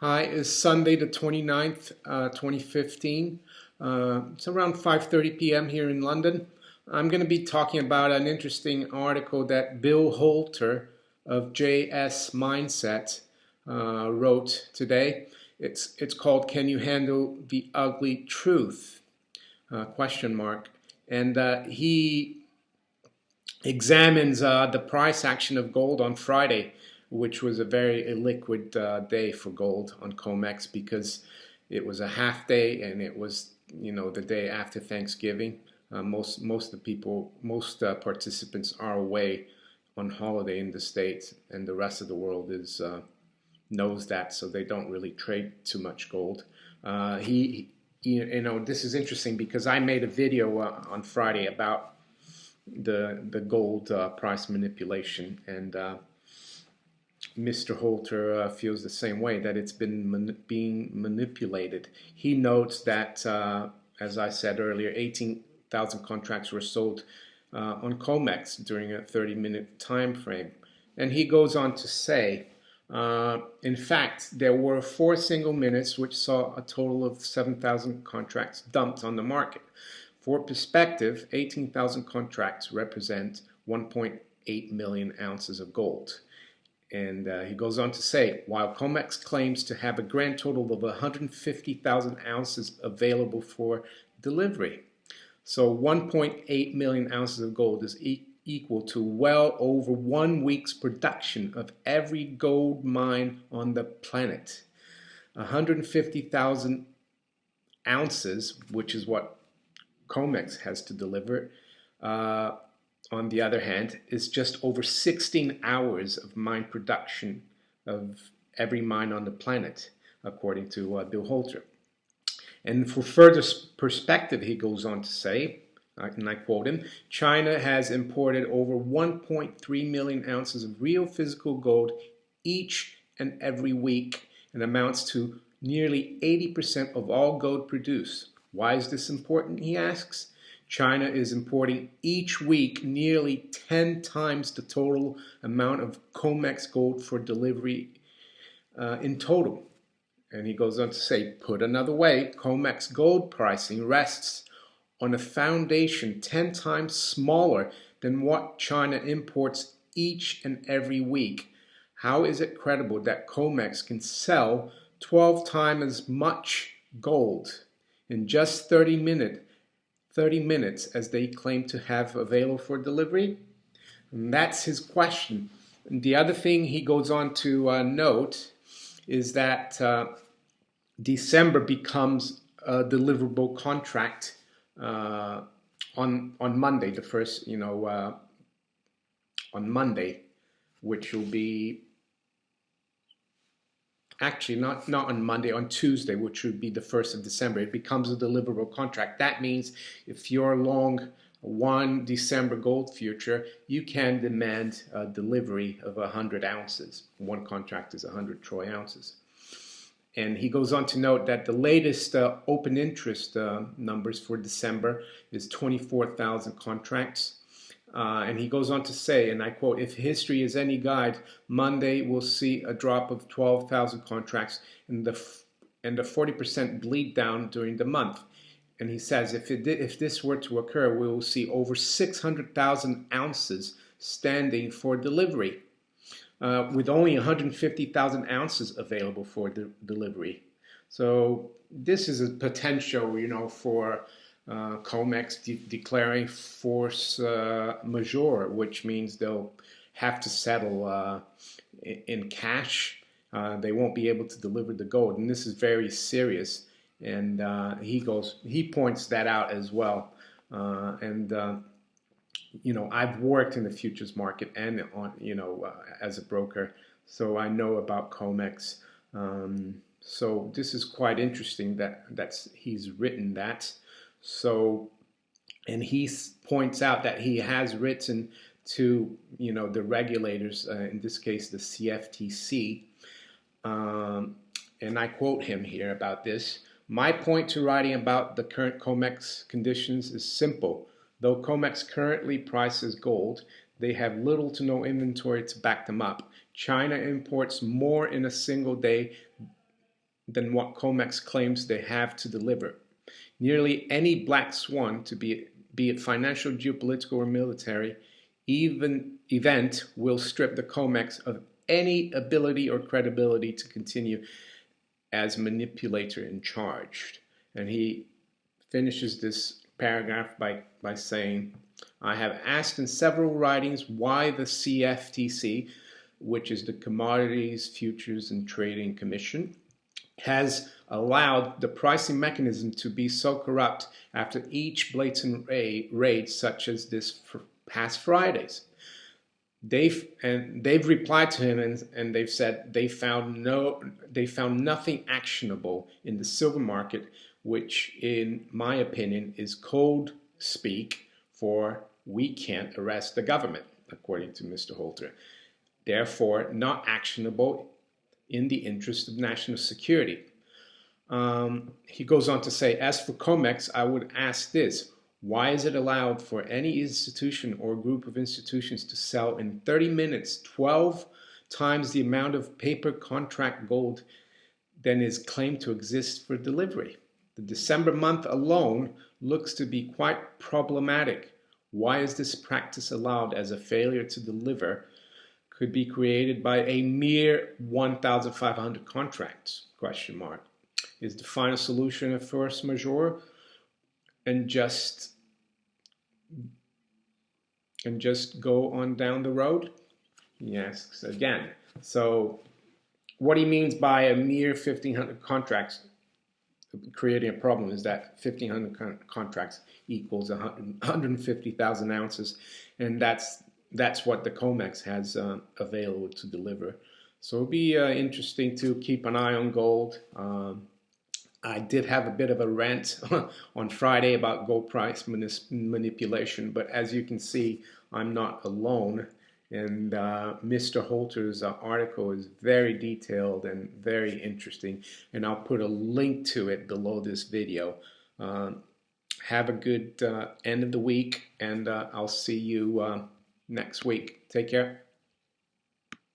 Hi, it's Sunday the 29th, 2015. It's around 5:30 p.m. here in London. I'm going to be talking about an interesting article that Bill Holter of JS Mindset wrote today. It's called "Can You Handle the Ugly Truth?" Question mark. And he examines the price action of gold on Friday, which was a very illiquid day for gold on Comex because it was a half day and it was, the day after Thanksgiving. Most of the people, most participants are away on holiday in the States, and the rest of the world is knows that, so they don't really trade too much gold. This is interesting because I made a video on Friday about the gold price manipulation, and Mr. Holter feels the same way, that it's been being manipulated. He notes that, as I said earlier, 18,000 contracts were sold on Comex during a 30-minute time frame. And he goes on to say, in fact, there were 4 single minutes which saw a total of 7,000 contracts dumped on the market. For perspective, 18,000 contracts represent 1.8 million ounces of gold. And he goes on to say, while Comex claims to have a grand total of 150,000 ounces available for delivery. So 1.8 million ounces of gold is equal to well over 1 week's production of every gold mine on the planet. 150,000 ounces, which is what Comex has to deliver, on the other hand, is just over 16 hours of mine production of every mine on the planet, according to Bill Holter. And for further perspective, he goes on to say, and I quote him, China has imported over 1.3 million ounces of real physical gold each and every week, and amounts to nearly 80% of all gold produced. Why is this important, he asks? China is importing each week nearly 10 times the total amount of Comex gold for delivery in total. And he goes on to say, put another way, Comex gold pricing rests on a foundation 10 times smaller than what China imports each and every week. How is it credible that Comex can sell 12 times as much gold in just 30 minutes as they claim to have available for delivery? And that's his question. And the other thing he goes on to note is that December becomes a deliverable contract on Monday, the first, on Monday, which will be actually not on Monday, on Tuesday, which would be the 1st of December. It becomes a deliverable contract. That means if you're long one December gold future, you can demand a delivery of 100 ounces. One contract is 100 troy ounces. And he goes on to note that the latest open interest numbers for December is 24,000 contracts. And he goes on to say, and I quote, if history is any guide, Monday will see a drop of 12,000 contracts and the 40% bleed down during the month. And he says, if this were to occur, we will see over 600,000 ounces standing for delivery, with only 150,000 ounces available for delivery. So this is a potential, for Comex declaring force majeure, which means they'll have to settle in cash. They won't be able to deliver the gold, and this is very serious. And he points that out as well. I've worked in the futures market and on, as a broker, so I know about Comex. So this is quite interesting that he's written that. So, and he points out that he has written to, the regulators, in this case, the CFTC. And I quote him here about this. My point to writing about the current Comex conditions is simple. Though Comex currently prices gold, they have little to no inventory to back them up. China imports more in a single day than what Comex claims they have to deliver. Nearly any black swan, be it financial, geopolitical, or military, event will strip the Comex of any ability or credibility to continue as manipulator in charge. And he finishes this paragraph by saying, I have asked in several writings why the CFTC, which is the Commodities, Futures, and Trading Commission, has allowed the pricing mechanism to be so corrupt after each blatant raid such as this past Friday's. They've replied to him and they've said they found nothing actionable in the silver market, which in my opinion is code speak for we can't arrest the government, according to Mr. Holter. Therefore, not actionable in the interest of national security. He goes on to say, as for Comex, I would ask this: why is it allowed for any institution or group of institutions to sell in 30 minutes 12 times the amount of paper contract gold than is claimed to exist for delivery? The December month alone looks to be quite problematic. Why is this practice allowed, as a failure to deliver could be created by a mere 1,500 contracts? Question mark. Is the final solution a force majeure and just go on down the road? He asks again. So what he means by a mere 1,500 contracts creating a problem is that 1,500 contracts equals 150,000 ounces, and that's what the Comex has available to deliver. So it'll be interesting to keep an eye on gold. I did have a bit of a rant on Friday about gold price manipulation, but as you can see, I'm not alone. And Mr. Holter's article is very detailed and very interesting, and I'll put a link to it below this video. Have a good end of the week, and I'll see you next week. Take care.